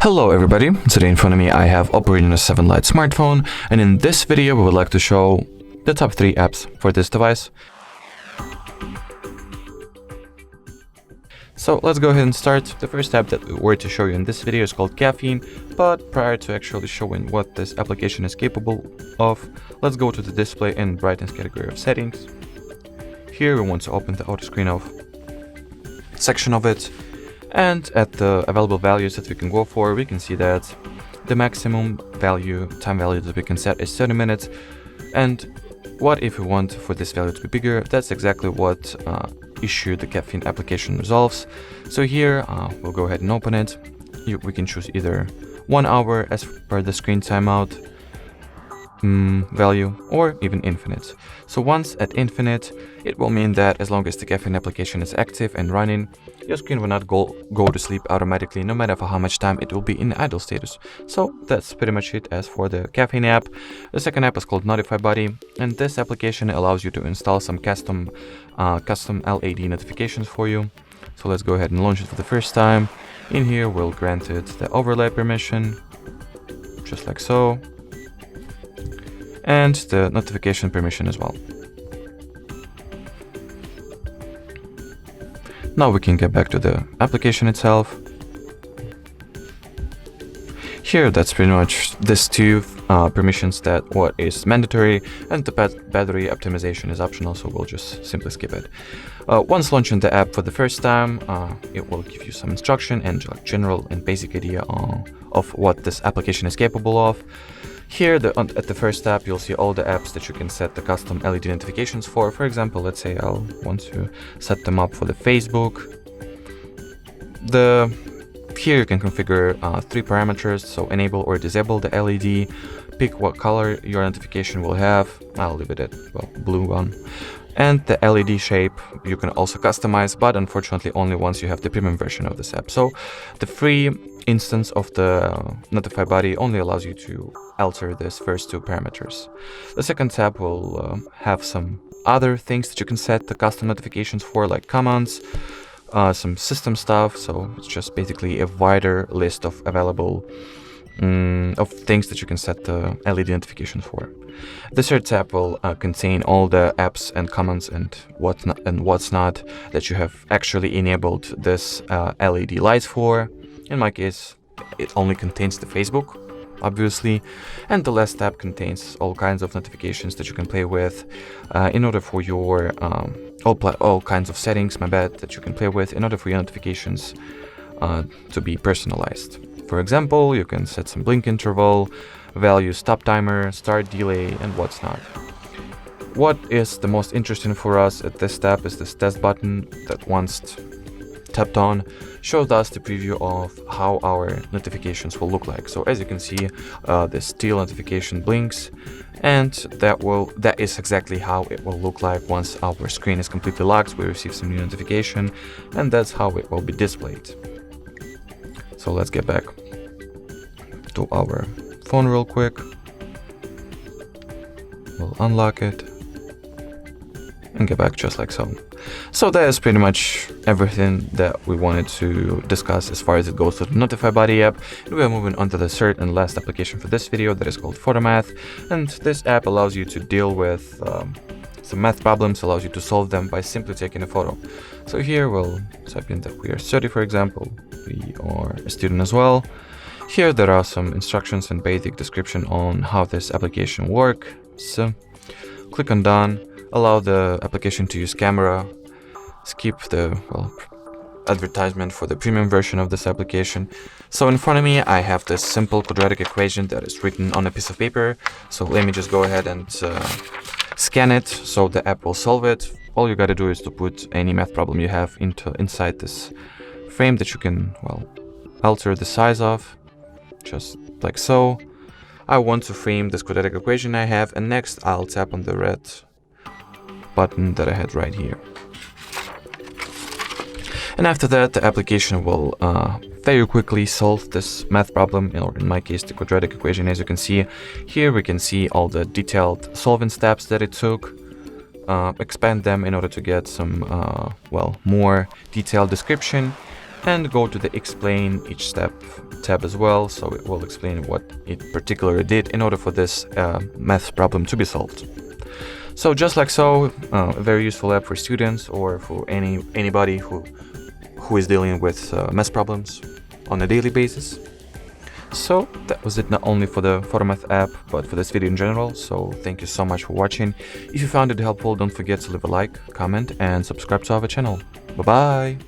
Hello everybody, today in front of me I have OPPO Reno 7 Lite smartphone, and in this video we would like to show the top 3 apps for this device. So let's go ahead and start. The first app that we're to show you in this video is called Caffeine, but prior to actually showing what this application is capable of, let's go to the display and brightness category of settings. Here we want to open the auto screen off section of it. And at the available values that we can go for, we can see that the maximum time value that we can set is 30 minutes. And what if we want for this value to be bigger? That's exactly what issue the Caffeine application resolves. So here we'll go ahead and open it. We can choose either 1 hour as per the screen timeout value, or even infinite. So once at infinite, it will mean that as long as the Caffeine application is active and running, your screen will not go to sleep automatically, no matter for how much time it will be in idle status. So that's pretty much it as for the Caffeine app. The second app is called Notify Buddy, and this application allows you to install some custom LED notifications for you. So let's go ahead and launch it for the first time. In here we'll grant it the overlay permission, just like so, and the notification permission as well. Now we can get back to the application itself. Here that's pretty much these two permissions, that what is mandatory and the battery optimization is optional, so we'll just simply skip it. Once launching the app for the first time, it will give you some instruction and general and basic idea of what this application is capable of. Here at the first tab, you'll see all the apps that you can set the custom LED notifications for. For example, let's say I'll want to set them up for the Facebook. Here you can configure 3 parameters, so enable or disable the LED, pick what color your notification will have. I'll leave it at, well, blue one. And the LED shape you can also customize, but unfortunately only once you have the premium version of this app. So the free instance of the Notify Buddy only allows you to alter these first 2 parameters. The second tab will have some other things that you can set the custom notifications for, like commands, some system stuff. So it's just basically a wider list of available of things that you can set the LED notifications for. The third tab will contain all the apps and commands and what's not that you have actually enabled this LED lights for. In my case, it only contains the Facebook, obviously, and the last tab contains all kinds of notifications that you can play with in order for your all kinds of settings, that you can play with in order for your notifications to be personalized. For example, you can set some blink interval, value, stop timer, start delay, and what's not. What is the most interesting for us at this tab is this test button that, once tapped on, shows us the preview of how our notifications will look like. So as you can see, this teal notification blinks, and that is exactly how it will look like once our screen is completely locked. We receive some new notification, and that's how it will be displayed. So let's get back to our phone real quick. We'll unlock it and get back just like so. So that is pretty much everything that we wanted to discuss as far as it goes to the Notify Buddy app. And we are moving on to the third and last application for this video, that is called Photomath. And this app allows you to deal with some math problems, allows you to solve them by simply taking a photo. So here we'll type in that we are 30, for example. We are a student as well. Here there are some instructions and basic description on how this application works. So click on done, allow the application to use camera, skip the advertisement for the premium version of this application. So in front of me I have this simple quadratic equation that is written on a piece of paper. So let me just go ahead and scan it so the app will solve it. All you gotta do is to put any math problem you have inside this frame that you can, alter the size of, just like so. I want to frame this quadratic equation I have, and next I'll tap on the red button that I had right here. And after that, the application will very quickly solve this math problem, or in my case the quadratic equation. As you can see here, we can see all the detailed solving steps that it took, expand them in order to get some more detailed description. and go to the explain each step tab as well, so it will explain what it particularly did in order for this math problem to be solved. So just like so, a very useful app for students or for anybody who is dealing with math problems on a daily basis. So that was it, not only for the PhotoMath app, but for this video in general. So thank you so much for watching. If you found it helpful, don't forget to leave a like, comment, and subscribe to our channel. Bye bye!